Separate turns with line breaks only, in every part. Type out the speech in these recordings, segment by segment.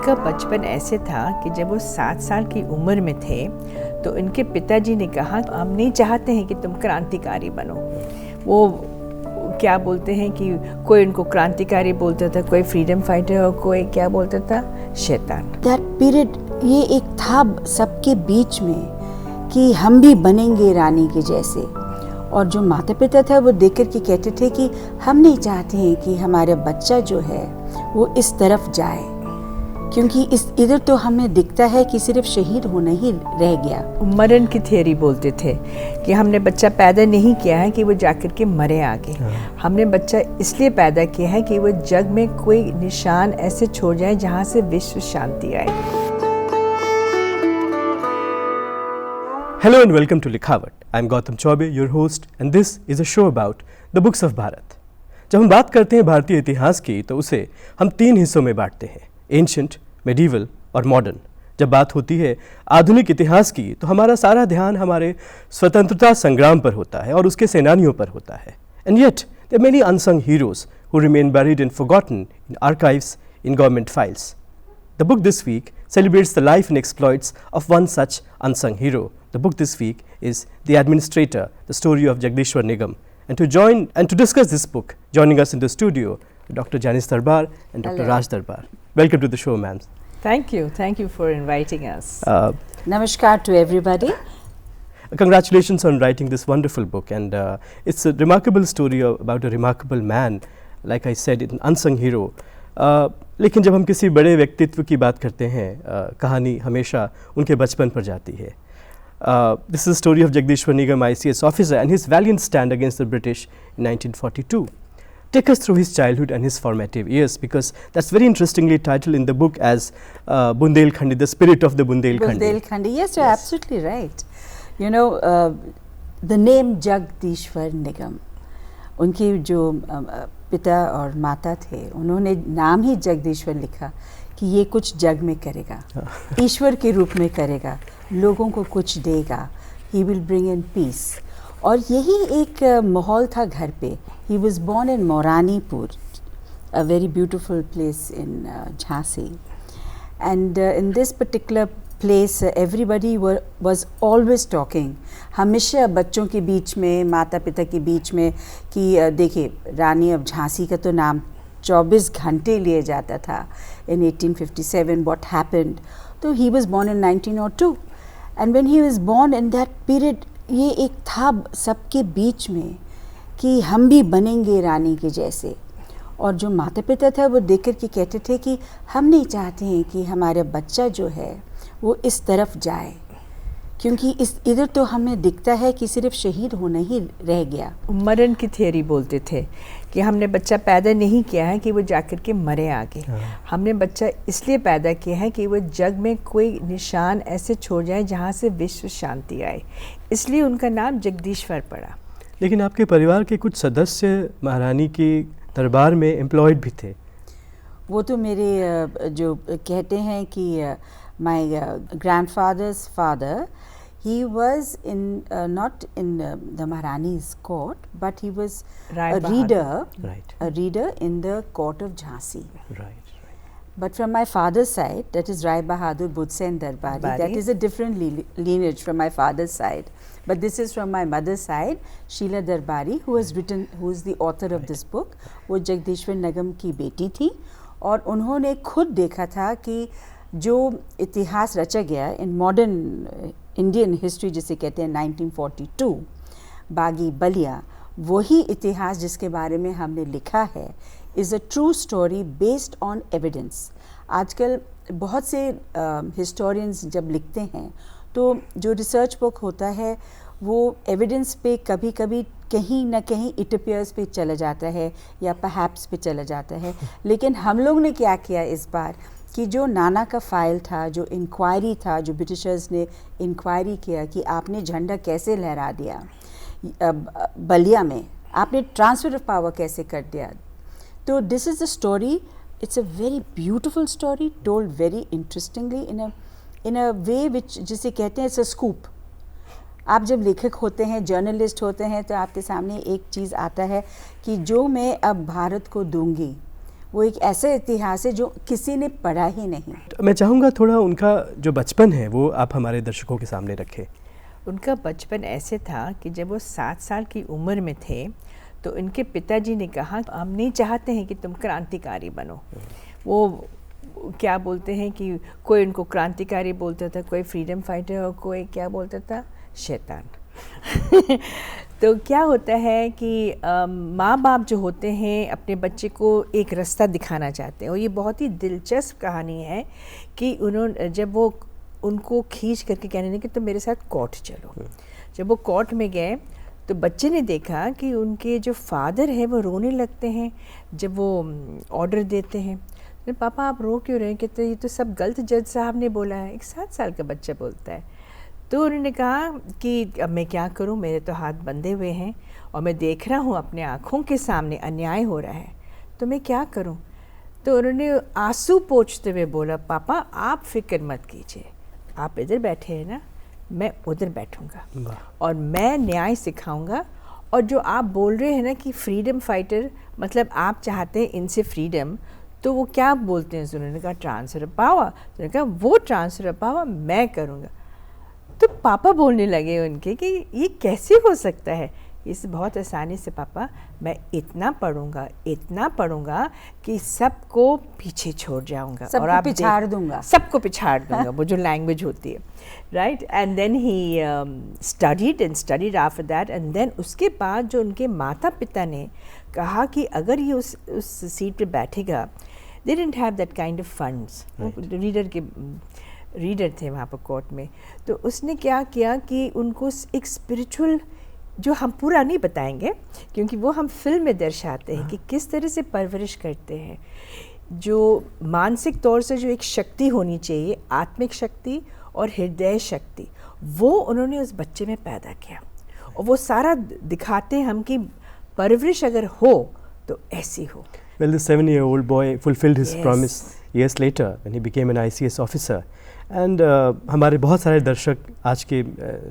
इनका बचपन ऐसे था कि जब वो 7 साल की उम्र में थे तो इनके पिताजी ने कहा हम नहीं चाहते हैं कि तुम क्रांतिकारी बनो। वो क्या बोलते हैं कि कोई इनको क्रांतिकारी बोलता था, कोई फ्रीडम फाइटर और कोई क्या बोलता था, शैतान।
दैट पीरियड ये एक था सबके बीच में कि हम भी बनेंगे रानी के जैसे, और जो माता पिता था वो देख कर के कहते थे कि हम नहीं चाहते हैं कि हमारा बच्चा जो है वो इस तरफ जाए, क्योंकि इधर तो हमें दिखता है कि सिर्फ शहीद होना ही रह गया।
मरण की थियरी बोलते थे कि हमने बच्चा पैदा नहीं किया है कि वो जाकर के मरे आगे, हमने बच्चा इसलिए पैदा किया है कि वो जग में कोई निशान ऐसे छोड़ जाए जहाँ से विश्व शांति आए।
Hello and welcome to लिखावट। I'm Gautam Chaube, your host, and this is a show about the books of Bharat. जब हम बात करते हैं भारतीय इतिहास की तो उसे हम 3 हिस्सों में बांटते हैं, एंशिएंट, मेडिवल और मॉडर्न। जब बात होती है आधुनिक इतिहास की तो हमारा सारा ध्यान हमारे स्वतंत्रता संग्राम पर होता है और उसके सेनानियों पर होता है। And yet there are many unsung heroes who remain buried and forgotten in archives, in government files. The book this week celebrates the life and exploits of one such unsung hero. The book this week is The Administrator, the story of Jagdishwar Nigam. And to discuss this book, joining us in the studio, Dr. Janice Darbar and Dr.
Hello.
Raj Darbar. Welcome to the show, ma'am.
Thank you for inviting us.
Namaskar to everybody.
Congratulations on writing this wonderful book, and it's a remarkable story about a remarkable man, like I said, an unsung hero. लेकिन जब हम किसी बड़े व्यक्तित्व की बात करते हैं, कहानी हमेशा उनके बचपन पर जाती है। This is the story of Jagdishwar Nigam, ICS officer, and his valiant stand against the British in 1942. Take us through his childhood and his formative years, because that's very interestingly titled in the book as Bundelkhandi, the spirit of the Bundelkhandi.
Bundelkhandi, yes, you're absolutely right. You know, the name Jagdishwar Nigam, उनके जो पिता और माता थे उन्होंने नाम ही जगदीश्वर लिखा कि ये कुछ जग में करेगा, ईश्वर के रूप में करेगा, लोगों को कुछ देगा, he will bring in peace. और यही एक माहौल था घर पे। He was born in Moranipur, a very beautiful place in Jhansi, and in this particular place everybody was always talking, हमेशा बच्चों के बीच में, माता पिता के बीच में, कि देखिए रानी ऑफ झांसी का तो नाम 24 घंटे लिए जाता था in 1857 what happened. तो he was born in 1902, and when he was born in that period ये एक था सबके बीच में कि हम भी बनेंगे रानी के जैसे, और जो माता पिता था वो देख कर के कहते थे कि हम नहीं चाहते हैं कि हमारा बच्चा जो है वो इस तरफ जाए, क्योंकि इधर तो हमें दिखता है कि सिर्फ शहीद होना ही रह गया।
मरण की थियरी बोलते थे कि हमने बच्चा पैदा नहीं किया है कि वो जाकर के मरे आगे, हमने बच्चा इसलिए पैदा किया है कि वो जग में कोई निशान ऐसे छोड़ जाए जहाँ से विश्व शांति आए, इसलिए उनका नाम जगदीश्वर पड़ा।
लेकिन आपके परिवार के कुछ सदस्य महारानी के दरबार में एम्प्लॉयड भी थे।
वो तो मेरे जो कहते हैं कि my grandfathers father, he was in not in the Maharani's court, but he was a reader in the court of Jhansi.
Right.
But from my father's side, that is Rai Bahadur Budsen Darbari, that is a different lineage from my father's side. But this is from my mother's side, Sheila Darbari, who is the author of this book. वो जगदीश्वर नगम की बेटी थी, और उन्होंने खुद देखा था कि जो इतिहास रचा गया इन मॉडर्न इंडियन हिस्ट्री जिसे कहते हैं 1942, बागी बलिया, वही इतिहास जिसके बारे में हमने लिखा है is a true story based on evidence. आजकल बहुत से हिस्टोरियंस जब लिखते हैं तो जो रिसर्च बुक होता है वो एविडेंस पे कभी कभी कहीं ना कहीं इट अपीयर्स पे चला जाता है या परहैप्स पे चला जाता है, लेकिन हम लोग ने क्या किया इस बार कि जो नाना का फ़ाइल था, जो इंक्वायरी था, जो ब्रिटिशर्स ने इंक्वायरी किया कि आपने झंडा कैसे लहरा दिया बलिया में, आपने ट्रांसफ़र ऑफ पावर कैसे कर दिया, तो this is the story. It's a very beautiful story told very interestingly in a way which जिसे कहते हैं इट्स अ स्कूप। आप जब लेखक होते हैं, जर्नलिस्ट होते हैं, तो आपके सामने एक चीज़ आता है कि जो मैं अब भारत को दूंगी वो एक ऐसा इतिहास है जो किसी ने पढ़ा ही नहीं।
मैं चाहूँगा थोड़ा उनका जो बचपन है वो आप हमारे दर्शकों के सामने रखें।
उनका बचपन ऐसे था कि जब वो 7 साल की उम्र में थे तो इनके पिताजी ने कहा हम नहीं चाहते हैं कि तुम क्रांतिकारी बनो। वो क्या बोलते हैं कि कोई उनको क्रांतिकारी बोलता था, कोई फ्रीडम फाइटर और कोई क्या बोलता था, शैतान। तो क्या होता है कि माँ बाप जो होते हैं अपने बच्चे को एक रास्ता दिखाना चाहते हैं, और ये बहुत ही दिलचस्प कहानी है कि उन्होंने जब वो उनको खींच करके कहने लगे कि तुम मेरे साथ कोर्ट चलो। जब वो कोर्ट में गए तो बच्चे ने देखा कि उनके जो फादर हैं वो रोने लगते हैं जब वो ऑर्डर देते हैं। तो पापा आप रो क्यों रहे हैं? कहते ये तो सब गलत जज साहब ने बोला है। एक 7 साल का बच्चा बोलता है। तो उन्होंने कहा कि अब मैं क्या करूं, मेरे तो हाथ बंधे हुए हैं और मैं देख रहा हूं अपने आँखों के सामने अन्याय हो रहा है, तो मैं क्या करूं? तो उन्होंने आंसू पोंछते हुए बोला, पापा आप फिक्र मत कीजिए, आप इधर बैठे हैं ना, मैं उधर बैठूंगा और मैं न्याय सिखाऊंगा। और जो आप बोल रहे हैं ना कि फ्रीडम फाइटर, मतलब आप चाहते हैं इनसे फ्रीडम, तो वो क्या बोलते हैं? उन्होंने कहा ट्रांसफर ऑफ पावर। उन्होंने कहा वो ट्रांसफर ऑफ पावर मैं करूँगा। तो पापा बोलने लगे उनके कि ये कैसे हो सकता है? इस बहुत आसानी से पापा, मैं इतना पढ़ूंगा कि सबको पीछे छोड़ जाऊंगा और आप
पिछाड़ दूंगा,
सबको पिछाड़ दूंगा। वो जो लैंग्वेज होती है, right. And then he studied after that. And then उसके बाद जो उनके माता पिता ने कहा कि अगर ये उस सीट पे बैठेगा, they didn't have that kind of funds. Reader थे वहाँ पर कोर्ट में। तो उसने क्या किया कि उनको एक स्पिरिचुअल, जो हम पूरा नहीं बताएंगे क्योंकि वो हम फिल्म में दर्शाते हैं कि किस तरह से परवरिश करते हैं, जो मानसिक तौर से जो एक शक्ति होनी चाहिए, आत्मिक शक्ति और हृदय शक्ति, वो उन्होंने उस बच्चे में पैदा किया। और वो सारा दिखाते हैं हम कि परवरिश अगर हो तो ऐसी हो।
Well, the 7-year-old boy fulfilled his promise years later when he became an ICS officer. And हमारे बहुत सारे दर्शक आज के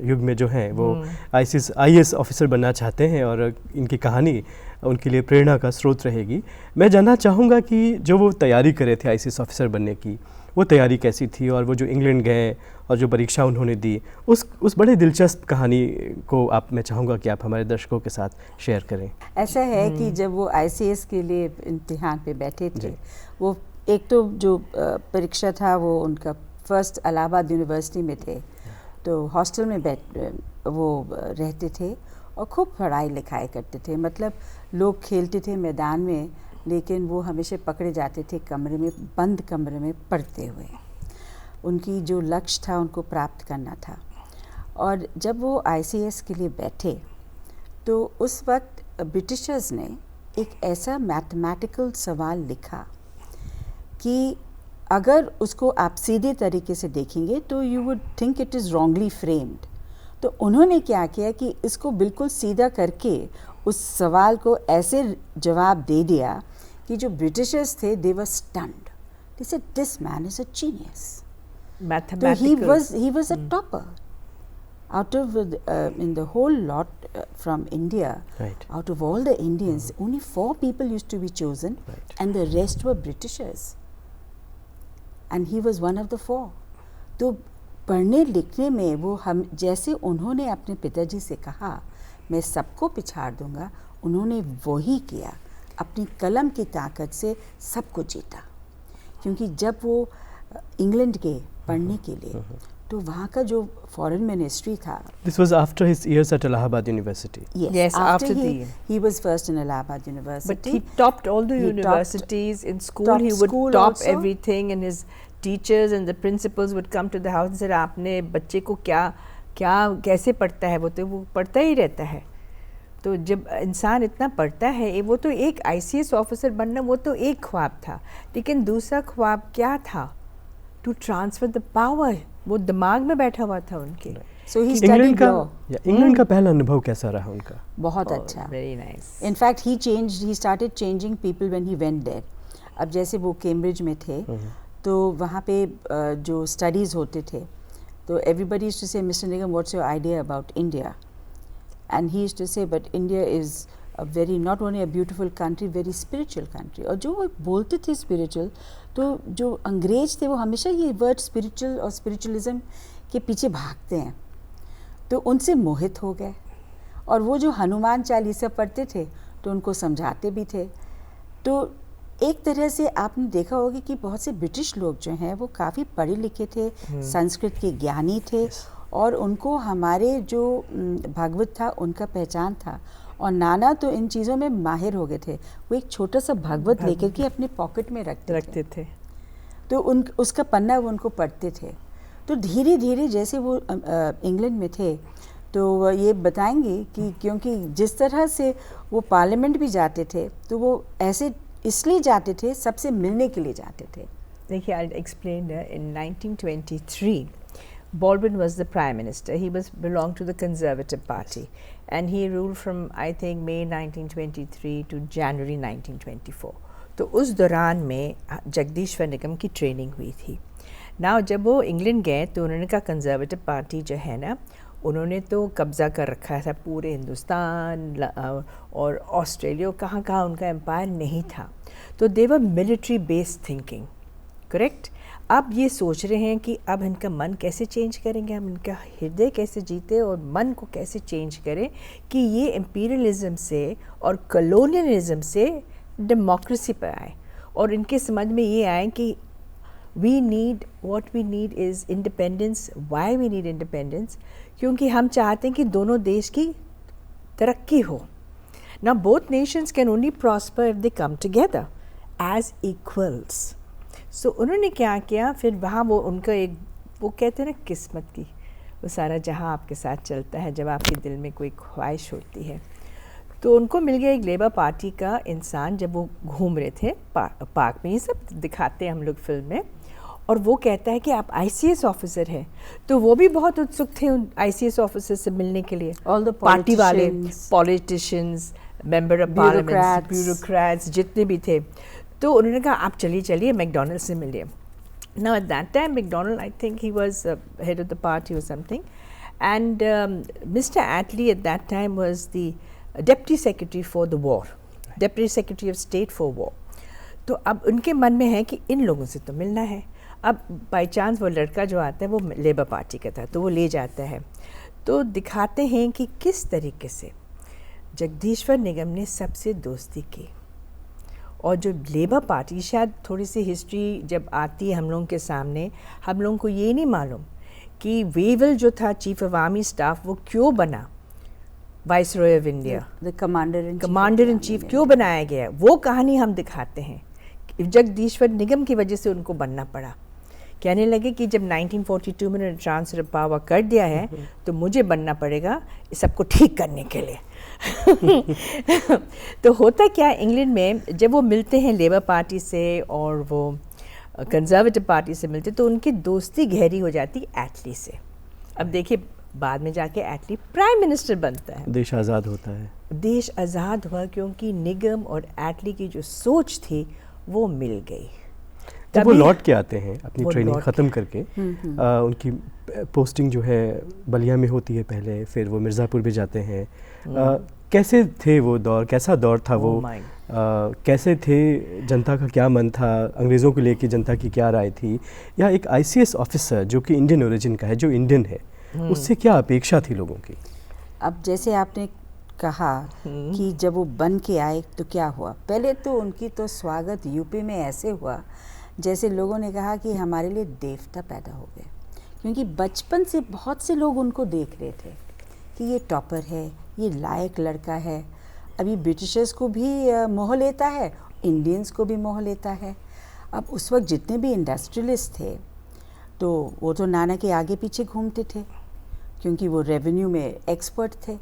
युग में जो हैं वो IAS ऑफिसर बनना चाहते हैं और इनकी कहानी उनके लिए प्रेरणा का स्रोत रहेगी। मैं जानना चाहूँगा कि जो वो तैयारी कर रहे थे ICS ऑफिसर बनने की, वो तैयारी कैसी थी, और वो जो इंग्लैंड गए और जो परीक्षा उन्होंने दी, उस बड़े दिलचस्प कहानी को मैं चाहूँगा कि आप हमारे दर्शकों के साथ शेयर करें।
ऐसा है कि जब वो ICS के लिए इम्तिहान पे बैठे थे, वो एक तो जो परीक्षा था वो उनका फर्स्ट इलाहाबाद यूनिवर्सिटी में थे, तो हॉस्टल में वो रहते थे और खूब पढ़ाई लिखाई करते थे। मतलब लोग खेलते थे मैदान में, लेकिन वो हमेशा पकड़े जाते थे कमरे में, बंद कमरे में पढ़ते हुए। उनकी जो लक्ष्य था उनको प्राप्त करना था। और जब वो ICS के लिए बैठे तो उस वक्त ब्रिटिशर्स ने एक ऐसा मैथमेटिकल सवाल लिखा कि अगर उसको आप सीधे तरीके से देखेंगे तो you would think it is wrongly framed. तो उन्होंने क्या किया कि इसको बिल्कुल सीधा करके उस सवाल को ऐसे जवाब दे दिया कि जो ब्रिटिशर्स थे they were stunned. They said this man is a genius. तो he was a topper out of in the whole lot from India.
Right.
Out of all the Indians, only 4 people used to be chosen,
right,
and the rest were Britishers. And he was one of the 4. तो पढ़ने लिखने में वो हम जैसे उन्होंने अपने पिताजी से कहा मैं सबको पिछाड़ दूंगा, उन्होंने वही किया। अपनी कलम की ताकत से सबको जीता। क्योंकि जब वो इंग्लैंड गए पढ़ने के लिए तो वहाँ का जो फॉरेन मिनिस्ट्री था,
This was after his years at Allahabad University.
Yes, after he was first in Allahabad University.
But he topped all the universities. In school he would top everything, and his teachers and the principals would come to the house and say आपने बच्चे को क्या कैसे पढ़ता है? वो तो वो पढ़ता ही रहता है। तो जब इंसान इतना पढ़ता है, वो तो एक ICS ऑफिसर बनना वो तो एक ख्वाब था, लेकिन दूसरा ख्वाब क्या था? To transfer the power. वो दिमाग में बैठा हुआ था उनके।
So he studied law.
England का पहला अनुभव कैसा रहा उनका?
बहुत अच्छा।
Very nice.
In fact, he started changing people when he went there. अब जैसे वो कैम्ब्रिज में थे, तो वहाँ पे जो स्टडीज़ होते थे, तो everybody used to say, Mr. Nigam, what's your idea about India? And he used to say, but India is very not only a beautiful country, very spiritual country. और जो वो बोलते थे स्पिरिचुअल, तो जो अंग्रेज थे वो हमेशा ये वर्ड स्पिरिचुअल और स्पिरिचुअलिज्म के पीछे भागते हैं, तो उनसे मोहित हो गए। और वो जो हनुमान चालीसा पढ़ते थे तो उनको समझाते भी थे। तो एक तरह से आपने देखा होगा कि बहुत से ब्रिटिश लोग जो हैं वो काफ़ी पढ़े लिखे थे, संस्कृत के ज्ञानी थे, और उनको हमारे जो भागवत था उनका पहचान था। और नाना तो इन चीज़ों में माहिर हो गए थे। वो एक छोटा सा भागवत लेकर के अपने पॉकेट में रखते थे। तो उसका पन्ना वो उनको पढ़ते थे। तो धीरे धीरे जैसे वो इंग्लैंड में थे, तो ये बताएंगे कि क्योंकि जिस तरह से वो पार्लियामेंट भी जाते थे, तो वो ऐसे इसलिए जाते थे, सबसे मिलने के लिए जाते थे।
देखिए, I explain in 1923 Baldwin was the prime minister. He belonged to the Conservative Party, and he ruled from I think May 1923 to January 1924. तो उस दौरान में जगदीश्वर निगम की ट्रेनिंग हुई थी। नाउ जब वो इंग्लैंड गए तो उन्होंने कहा कंजर्वेटिव पार्टी जो है ना, उन्होंने तो कब्ज़ा कर रखा था पूरे हिंदुस्तान और ऑस्ट्रेलिया, कहाँ कहाँ उनका एम्पायर नहीं था। तो दे वर मिलिट्री बेस्ड थिंकिंग, करेक्ट। अब ये सोच रहे हैं कि अब इनका मन कैसे चेंज करेंगे, हम इनका हृदय कैसे जीते और मन को कैसे चेंज करें कि ये इम्पीरियलिज्म से और कॉलोनियलिज्म से डेमोक्रेसी पर आए। और इनके समझ में ये आए कि what we need is independence. Why we need independence? क्योंकि हम चाहते हैं कि दोनों देश की तरक्की हो। Now both nations can only prosper if they come together as equals. So उन्होंने क्या किया, फिर वहाँ वो उनका एक वो कहते हैं ना किस्मत की, वो सारा जहाँ आपके साथ चलता है जब आपके दिल में कोई ख्वाहिश होती है। तो उनको मिल गया एक लेबर पार्टी का इंसान, जब वो घूम रहे थे पार्क में, ये सब दिखाते हैं हम लोग फिल्म में, और वो कहता है कि आप ICS ऑफिसर हैं। तो वो भी बहुत उत्सुक थे उन ICS ऑफिसर से मिलने के लिए,
ऑल द
पार्टी वाले, politicians, member of parliament, bureaucrats जितने भी थे। तो उन्होंने कहा आप चलिए मैकडोनल्ड से मिलिए। Now at that time McDonald, I think he was head of the party or something, and Mr. Attlee at that time was the Deputy Secretary for the War, Deputy Secretary of State for War. तो अब उनके मन में है कि इन लोगों से तो मिलना है। अब बाई चांस वो लड़का जो आता है वो लेबर पार्टी का था, तो वो ले जाता है। तो दिखाते हैं कि किस तरीके से जगदीश्वर निगम ने सबसे दोस्ती की, और जो लेबर पार्टी, शायद थोड़ी सी हिस्ट्री जब आती है हम लोगों के सामने, हम लोगों को ये नहीं मालूम कि वेवल जो था चीफ ऑफ आर्मी स्टाफ, वो क्यों बना vice Roy of India, commander in chief क्यों बनाया गया, वो कहानी हम दिखाते हैं। जगदीश्वर निगम की वजह से उनको बनना पड़ा। कहने लगे कि जब 1942 में उन्होंने ट्रांसफर ऑफ पावर कर दिया है तो मुझे बनना पड़ेगा इस सबको ठीक करने के लिए। तो होता क्या, इंग्लैंड में जब वो मिलते हैं लेबर पार्टी से और वो कंजर्वेटिव पार्टी से मिलते, तो उनकी दोस्ती गहरी हो जाती एटली से। अब देखिए बाद में जाके एटली प्राइम मिनिस्टर बनता है,
देश आज़ाद होता है। देश
आज़ाद हुआ क्योंकि निगम और एटली की जो सोच थी वो मिल गई।
जब वो लौट के आते हैं अपनी ट्रेनिंग ख़त्म करके, उनकी पोस्टिंग जो है बलिया में होती है पहले, फिर वो मिर्ज़ापुर भी जाते हैं। कैसे थे वो दौर, कैसा दौर था वो? कैसे थे, जनता का क्या मन था, अंग्रेज़ों को लेके जनता की क्या राय थी, या एक ICS ऑफिसर जो कि इंडियन ओरिजिन का है, जो इंडियन है, उससे क्या अपेक्षा थी लोगों की?
अब जैसे आपने कहा कि जब वो बन के आए तो क्या हुआ, पहले तो उनकी तो स्वागत यूपी में ऐसे हुआ जैसे लोगों ने कहा कि हमारे लिए देवता पैदा हो गए, क्योंकि बचपन से बहुत से लोग उनको देख रहे थे कि ये टॉपर है, ये लायक लड़का है। अभी ब्रिटिशर्स को भी मोह लेता है, इंडियंस को भी मोह लेता है। अब उस वक्त जितने भी इंडस्ट्रियलिस्ट थे तो वो तो नाना के आगे पीछे घूमते थे, क्योंकि वो रेवेन्यू में एक्सपर्ट थे।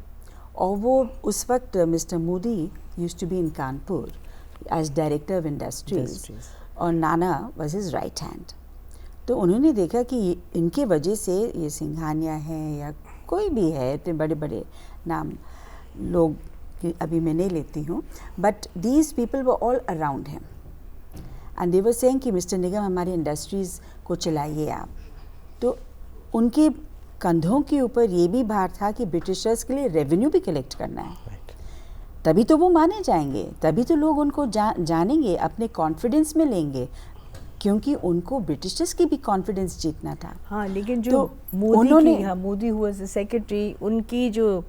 और वो उस वक्त mister Modi used to be in Kanpur as director of industries, और Nana was his right hand. तो उन्होंने देखा कि इनके वजह से ये सिंघानिया हैं या कोई भी है, इतने बड़े बड़े नाम लोग अभी मैं नहीं लेती हूँ, but these people were all around him and they were saying कि मिस्टर निगम हमारी इंडस्ट्रीज़ को चलाइए आप। तो उनके कंधों के ऊपर ये भी भार था कि ब्रिटिशर्स के लिए रेवेन्यू भी कलेक्ट करना है। तभी तो वो माने जाएंगे, तभी तो लोग उनको जानेंगे, अपने कॉन्फिडेंस में लेंगे, क्योंकि उनको ब्रिटिशर्स की भी कॉन्फिडेंस जीतना था।
हाँ, लेकिन जो
तो
मोदी की, हाँ, मोदी हुआ सेक्रेटरी, उनकी जो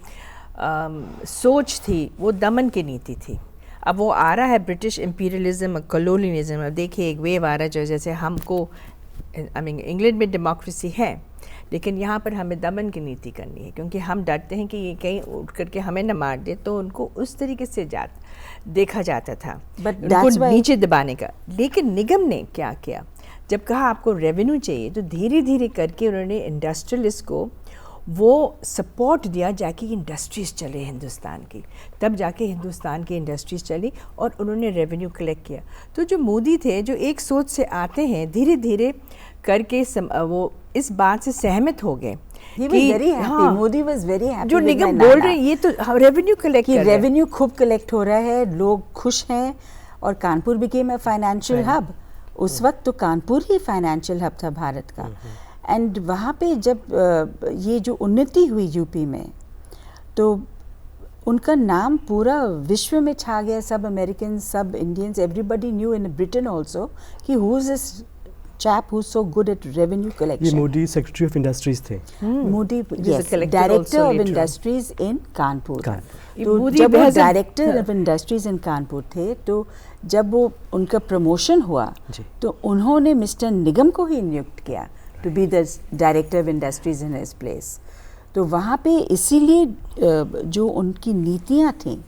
सोच थी वो दमन की नीति थी। अब वो आ रहा है ब्रिटिश इम्पीरियलिज्म, कॉलोनियलिज्म। अब देखिए एक वेव आ रहा है जो जैसे हमको, आई मीन इंग्लैंड में डेमोक्रेसी है, लेकिन यहाँ पर हमें दमन की नीति करनी है, क्योंकि हम डरते हैं कि ये कहीं उठ करके हमें न मार दे, तो उनको उस तरीके से देखा जाता था, उनको नीचे दबाने का। लेकिन निगम ने क्या किया, जब कहा आपको रेवेन्यू चाहिए, तो धीरे धीरे करके उन्होंने इंडस्ट्रियलिस्ट को वो सपोर्ट दिया, जाके इंडस्ट्रीज़ चले हिंदुस्तान की, तब जाके हिंदुस्तान की इंडस्ट्रीज़ चली और उन्होंने रेवेन्यू कलेक्ट किया। तो जो मोदी थे, जो एक सोच से आते हैं, धीरे धीरे करके वो इस बात से सहमत हो गए
कि हाँ, मोदी वाज वेरी हैप्पी।
जो निगम बोल रहे हैं ये तो रेवेन्यू कलेक्ट कर रहे हैं,
रेवेन्यू खूब कलेक्ट हो रहा है, लोग खुश हैं, और Kanpur became a financial hub. उस वक्त तो कानपुर ही फाइनेंशियल हब था भारत का। एंड वहाँ पे जब ये जो उन्नति हुई यूपी में, तो उनका नाम पूरा विश्व में छा गया। सब अमेरिकन, सब Indians, everybody knew in Britain also कि who is this chap who's so good at revenue collection.
ये मोदी सेक्रेटरी ऑफ इंडस्ट्रीज थे।
Modi, yes, director of industries इन कानपुर। तो जब वो डायरेक्टर ऑफ इंडस्ट्रीज इन कानपुर थे, तो जब वो उनका प्रमोशन हुआ, तो उन्होंने मिस्टर निगम को ही नियुक्त किया to be the director of industries in his place. तो वहाँ पे इसीलिए जो उनकी नीतियाँ थीं,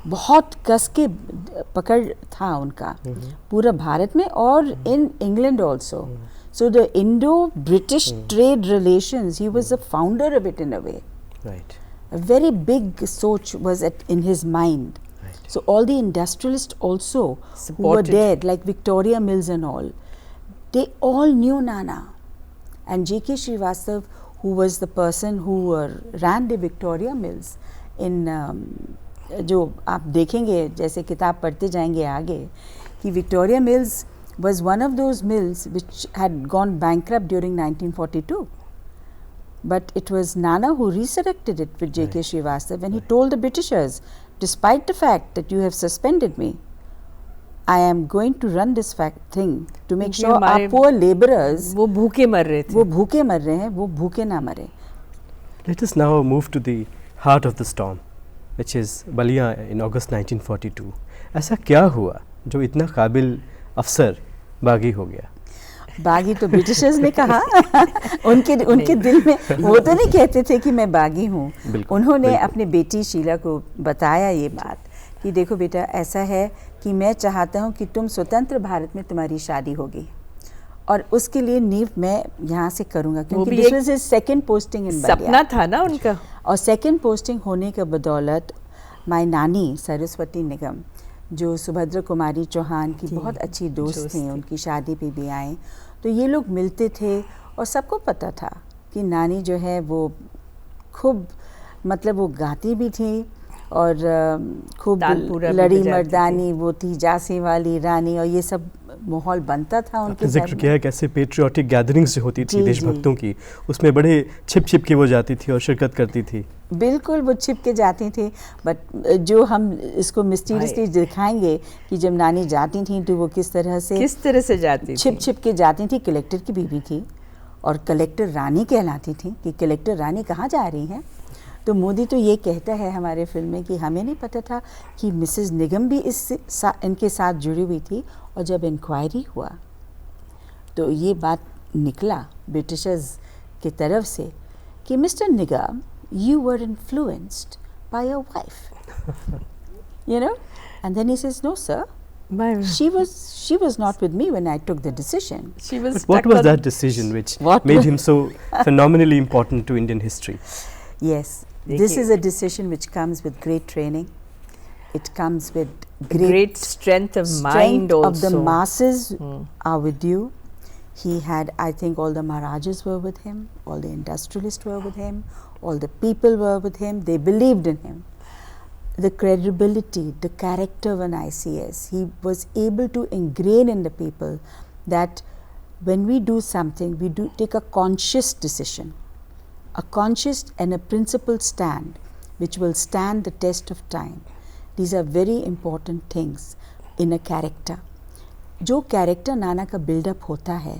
बहुत कस के पकड़ था उनका पूरा भारत में और in England also. So the Indo British trade relations, he was the founder of it in a way.
Right,
a very big सोच was in his mind. So all the industrialists also who were there, like Victoria Mills and all, they all knew Nana. And J.K. Srivastava, who was the person who ran the Victoria Mills in जो आप देखेंगे जैसे किताब पढ़ते जाएंगे आगे, कि Victoria Mills was one of those mills which had gone bankrupt during 1942. But it was Nana who resurrected it with J.K. Srivastava, and he told the Britishers, despite the fact that you have suspended me, I am going to run this thing to make sure our poor laborers,
वो भूखे मर रहे थे,
वो भूखे मर रहे हैं, वो भूखे ना मरे।
Let us now move to the heart of the storm, which is Ballia in August 1942. ऐसा क्या हुआ जो इतना काबिल अफसर बागी हो गया?
बागी तो ब्रिटिशर्स ने कहा उनके दिल में, वो तो नहीं कहते थे कि मैं बागी हूँ। उन्होंने अपने बेटी शीला को बताया ये बात कि देखो बेटा, ऐसा है कि मैं चाहता हूँ कि तुम स्वतंत्र भारत में तुम्हारी शादी होगी, और उसके लिए नींव मैं यहाँ से करूँगा, क्योंकि this was his second posting in Ballia.
सपना था ना उनका।
और सेकंड पोस्टिंग होने के बदौलत माय नानी सरस्वती निगम, जो सुभद्रा कुमारी चौहान की बहुत अच्छी दोस्त थी, उनकी शादी पे भी आए, तो ये लोग मिलते थे और सबको पता था कि नानी जो है वो खूब, मतलब वो गाती भी थी और खूब लड़ी मर्दानी वो थी, झांसी वाली रानी, और ये सब माहौल बनता था उनके
जिक्र किया है कैसे पेट्रियाटिक गैदरिंग्स जो होती थी देशभक्तों की, उसमें बड़े छिप के वो जाती थी और शिरकत करती थी।
बिल्कुल वो छिप के जाती थी, बट जो हम इसको मिस्टीरियसली दिखाएंगे कि जब नानी जाती थी तो वो किस तरह से जाती छिप के जाती थी। कलेक्टर की बीवी थी और कलेक्टर रानी कहलाती थी कि कलेक्टर रानी कहाँ जा रही हैं। तो मोदी तो ये कहता है हमारे फिल्म में कि हमें नहीं पता था कि मिसेस निगम भी इनके साथ जुड़ी हुई थी, और जब इंक्वायरी हुआ तो ये बात निकला ब्रिटिशर्स की तरफ से कि mister Nigam, you were influenced by your wife, you know, and then he says, no sir, she was not with me when I took the decision.
But what was that decision which made him so phenomenally important to Indian history?
Yes, this is a decision which comes with great training. It comes with
great strength of mind also.
Of the masses are with you. He had, I think all the Maharajas were with him, all the industrialists were with him, all the people were with him, they believed in him. The credibility, the character of an ICS, he was able to ingrain in the people that when we do something, we do take a conscious decision, a conscious and a principled stand which will stand the test of time. These are very important things in a character. जो character नाना का buildup होता है,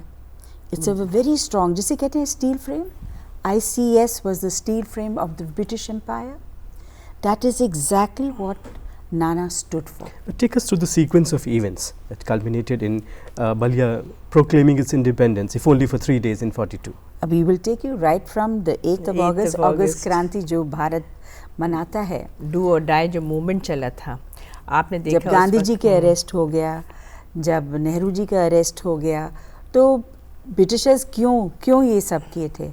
it's a very strong, जिसे कहते हैं steel frame. ICS was the steel frame of the British Empire. That is exactly what Nana stood for.
Take us through the sequence of events that culminated in Balia proclaiming its independence, if only for 3 days in 42.
We will take you right from the 8th of August, August क्रांति जो भारत मनाता है.
Do or die जो movement चला था, आपने देखा
जब गांधी जी के अरेस्ट हो गया, जब नेहरू जी का अरेस्ट हो गया, तो ब्रिटिशर्स क्यों ये सब किए थे?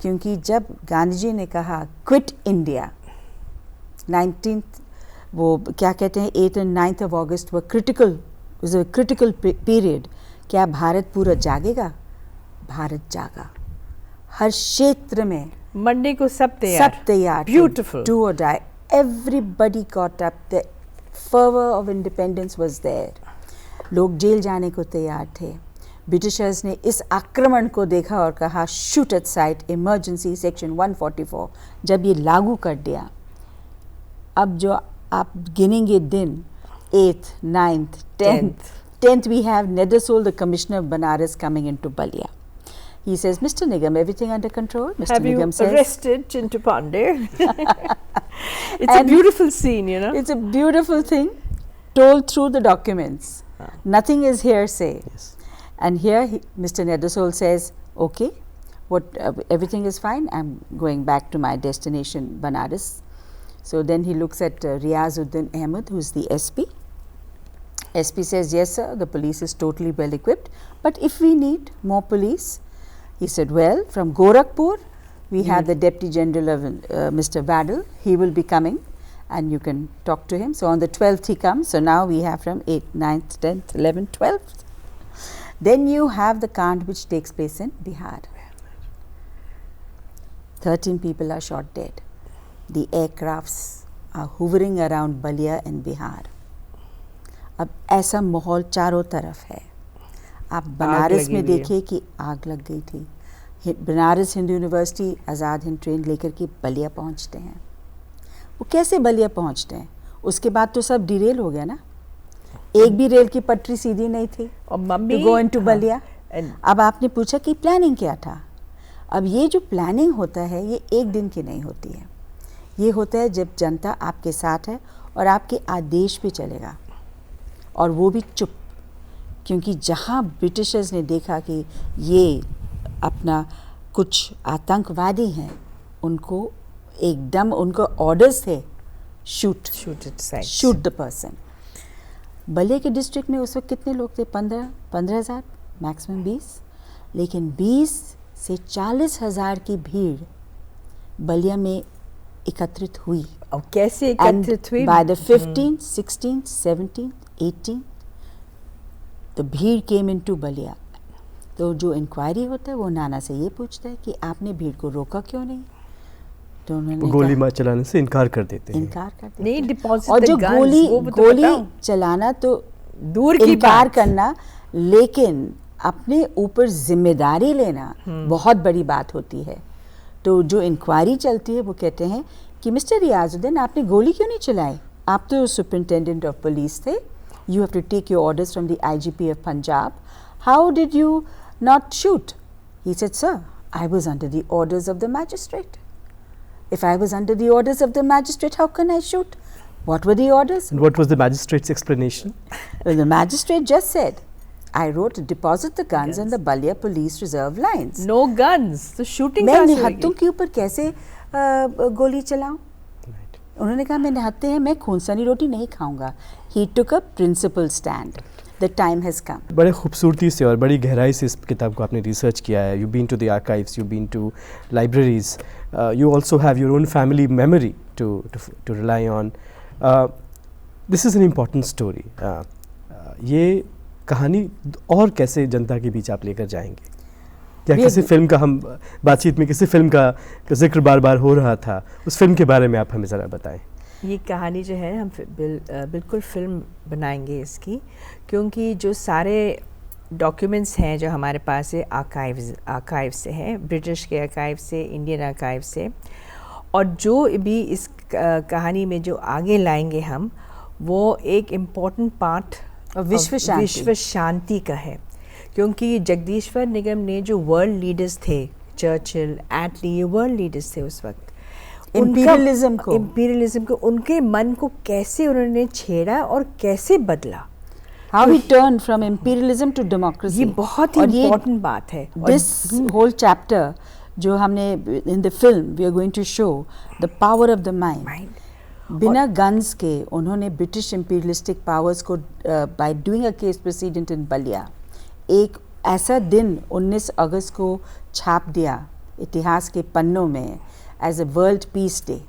क्योंकि जब गांधी जी ने कहा क्विट इंडिया, 19th वो क्या कहते हैं 8th and 9th of August वो क्रिटिकल पीरियड. क्या भारत पूरा जागेगा? भारत जागा. हर क्षेत्र में
मंडे को सब तैयार. Beautiful.
Do or die. Everybody got up. द fervor of independence was there. लोग जेल जाने को तैयार थे. ब्रिटिशर्स ने इस आक्रमण को देखा और कहा shoot at site, emergency section 144. जब ये लागू कर दिया, अब जो आप गिनेंगे दिन, 8th, 9th, 10th we have Nedersol, the commissioner of Banaras, coming into Balia. He says, Mr. Nigam, everything under control? Mr.
Have
Nigam
you
says,
arrested Chintu Pandey? It's a beautiful scene, you know.
It's a beautiful thing told through the documents. Nothing is hearsay.
Yes.
And here Mr. Nedersol says, okay, everything is fine, I'm going back to my destination, Banaras. So then he looks at Riazuddin Ahmed, who is the SP. SP says, yes sir, the police is totally well equipped, but if we need more police, he said, well, from Gorakhpur, we have the Deputy General of Mr. Badal, he will be coming and you can talk to him. So on the 12th he comes, so now we have from 8th, 9th, 10th, 11th, 12th. Then you have the Kand which takes place in Bihar. 13 people are shot dead. The aircrafts are hovering around Balia and Bihar. अब ऐसा माहौल चारों तरफ है. आप बनारस में देखिए कि आग लग गई थी. बनारस हिंदू यूनिवर्सिटी आज़ाद हिंद ट्रेन लेकर के बलिया पहुंचते हैं. वो कैसे बलिया पहुंचते हैं? उसके बाद तो सब डिरेल हो गया ना. एक भी रेल की पटरी सीधी नहीं थी टू गो इनटू बलिया. अब आपने पूछा कि प्लानिंग क्या था. अब ये जो प्लानिंग होता है ये एक दिन की नहीं होती है. ये होता है जब जनता आपके साथ है और आपके आदेश पे चलेगा, और वो भी चुप. क्योंकि जहाँ ब्रिटिशर्स ने देखा कि ये अपना कुछ आतंकवादी हैं, उनको एकदम उनको ऑर्डर्स थे शूट द पर्सन. बलिया के डिस्ट्रिक्ट में उस वक्त कितने लोग थे? 15,000 मैक्सिमम 20. लेकिन 20 से 40,000 की भीड़ बलिया में एकत्रित हुई.
और कैसे एकत्रित हुई?
By the 15th, 16th, 17th, 18th the भीड़ came into बलिया. तो जो इंक्वायरी होता है वो नाना से ये पूछता है कि आपने भीड़ को रोका क्यों नहीं? तो उन्होंने
गोली मार चलाने से इनकार कर देते हैं.
नहीं, डिपॉजिट
और जो गोली चलाना तो दूर की इनकार करना, लेकिन अपने ऊपर जिम्मेदारी लेना बहुत बड़ी बात होती है. तो जो इंक्वायरी चलती है वो कहते हैं कि मिस्टर रियाजुद्दीन, आपने गोली क्यों नहीं चलाई? आप तो सुपरिटेंडेंट ऑफ पुलिस थे. You have to take your orders from the IGP of Punjab. How did you not shoot? He said, sir, I was under the orders of the magistrate. If I was under the orders of the magistrate, how can I shoot? What were the orders?
And what was the magistrate's explanation?
Well, the magistrate just said, I wrote to deposit the guns on the Balia police reserve lines.
No guns. So shooting
मैं निहत्तों के ऊपर कैसे गोली चलाऊं? उन्होंने कहा मैं निहत्ते हैं, मैं खूंसानी रोटी नहीं खाऊंगा. He took a principled stand. The time has come.
बड़े खूबसूरती से और बड़ी गहराई से इस किताब को आपने रिसर्च किया है. You've been to the archives, you've been to libraries. You also have your own family memory to rely on. This is an important story. ये कहानी और कैसे जनता के बीच आप लेकर जाएंगे? क्या किसी फिल्म का, हम बातचीत में किसी फिल्म का जिक्र बार बार हो रहा था, उस फिल्म के बारे में आप हमें ज़रा बताएं. ये
कहानी जो है हम बिल्कुल फिल्म बनाएंगे इसकी, क्योंकि जो सारे डॉक्यूमेंट्स हैं जो हमारे पास है आर्काइव से हैं, ब्रिटिश के आर्काइव से, इंडियन आर्काइव से, और जो भी इस कहानी में जो आगे लाएंगे हम, वो एक इम्पॉर्टेंट पार्ट विश्व शांति का है, क्योंकि जगदीश्वर निगम ने जो वर्ल्ड लीडर्स थे, चर्चिल, एटली, ये वर्ल्ड लीडर्स थे उस वक्त, इंपीरियलिज्म को उनके मन को कैसे उन्होंने छेड़ा और कैसे बदला,
How he turned from imperialism to democracy.
ये बहुत ही इम्पोर्टेंट बात है।
This whole chapter जो हमने in the film we are going to show the power of the mind. बिना guns के उन्होंने ब्रिटिश imperialistic powers को by doing a case precedent in Ballia एक ऐसा दिन 19 अगस्त को छाप दिया इतिहास के पन्नों में as a world peace day.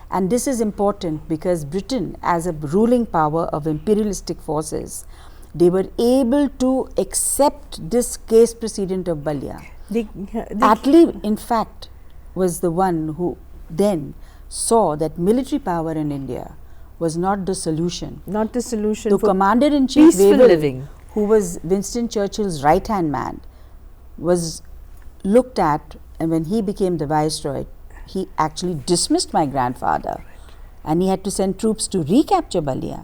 And this is important because Britain, as a ruling power of imperialistic forces, they were able to accept this case precedent of Balia. Attlee, in fact, was the one who then saw that military power in India was not the solution.
Not the solution.
The Commander-in-Chief Wavell, who was Winston Churchill's right-hand man, was looked at, and when he became the Viceroy, he actually dismissed my grandfather and he had to send troops to recapture Balia.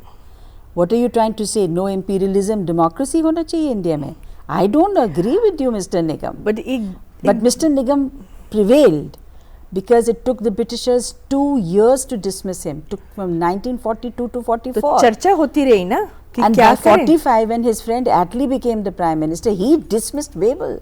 What are you trying to say? No imperialism, democracy hona chahiye India mein? I don't agree with you, Mr. Nigam. But Mr. Nigam prevailed because it took the Britishers 2 years to dismiss him. Took from 1942 to 44.
तो चर्चा होती रही ना कि
and
क्या
by 45 when his friend Attlee became the Prime Minister, he dismissed Wavell.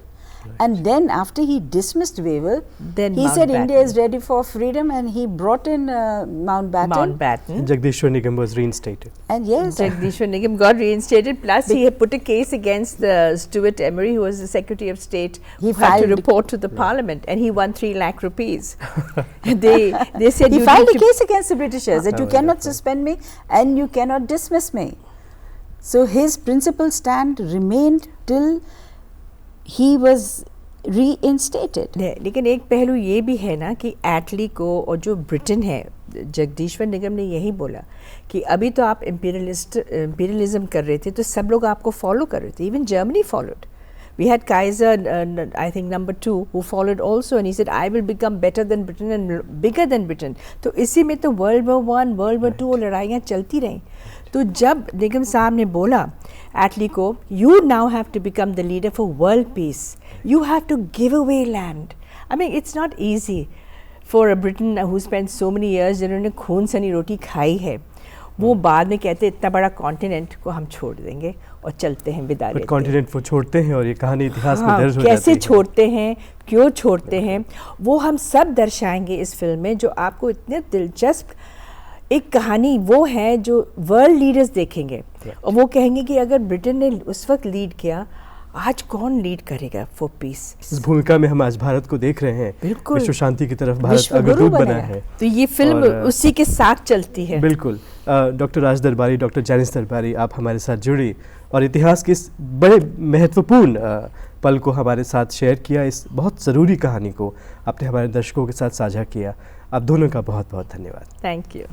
And then after he dismissed Wavell,
then
he said India is ready for freedom and he brought in Mountbatten.
Jagdishwar Nigam was reinstated.
And yes,
Jagdishwar Nigam got reinstated, plus he had put a case against the Stuart Emery, who was the Secretary of State, who had to report to the Parliament, and he won 3 lakh rupees. they said
he filed a case against the Britishers that you cannot suspend me and you cannot dismiss me. So his principal stand remained till he was reinstated.
लेकिन एक पहलू ये भी है ना कि एटली को और जो ब्रिटेन है, जगदीश्वर निगम ने यही बोला कि अभी तो आप इंपीरियलिज्म कर रहे थे तो सब लोग आपको फॉलो कर रहे थे, even Germany followed. We had Kaiser, I think number 2, who followed also, and he said, I will become better than Britain and bigger than Britain. तो इसी में तो World War I, World War II और लड़ाइयाँ चलती रहीं. तो जब निगम साहब ने बोला एटली को, you now have to become the leader for world peace. You have to give away land. I mean, it's not easy for a Britain who spent so many years, जिन्होंने खून सनी रोटी खाई है, वो बाद में कहते इतना बड़ा कॉन्टिनेंट को हम छोड़ देंगे और चलते हैं, विदा लेते हैं.
कॉन्टिनेंट वो छोड़ते हैं और ये कहानी इतिहास में दर्ज हो जाती है.
कैसे छोड़ते हैं, क्यों छोड़ते हैं, वो हम सब दर्शाएंगे इस फिल्म में. जो आपको इतने दिलचस्प एक कहानी वो है जो वर्ल्ड लीडर्स देखेंगे और वो कहेंगे कि अगर ब्रिटेन ने उस वक्त लीड किया, आज कौन लीड करेगा फॉर पीस. इस
भूमिका में हम आज भारत को देख रहे हैं. बिल्कुल विश्व शांति की तरफ भारत अग्रदूत बना है.
तो ये फिल्म उसी के साथ चलती है.
बिल्कुल. डॉक्टर राज दरबारी, डॉक्टर जैनिस दरबारी, आप हमारे साथ जुड़ी और इतिहास के इस बड़े महत्वपूर्ण पल को हमारे साथ शेयर किया. इस बहुत ज़रूरी कहानी को आपने हमारे दर्शकों के साथ साझा किया. आप दोनों का बहुत बहुत धन्यवाद.
Thank you.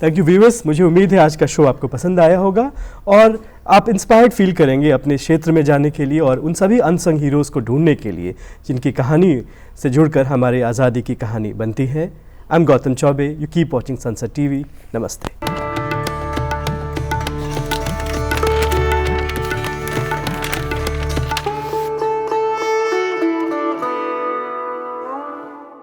Thank you viewers. मुझे उम्मीद है आज का शो आपको पसंद आया होगा और आप इंस्पायर्ड फील करेंगे अपने क्षेत्र में जाने के लिए और उन सभी अनसंग हीरोज़ को ढूंढने के लिए जिनकी कहानी से जुड़कर हमारे आज़ादी की कहानी बनती है. I am Gautam Choubey. You keep watching sunset TV. नमस्ते.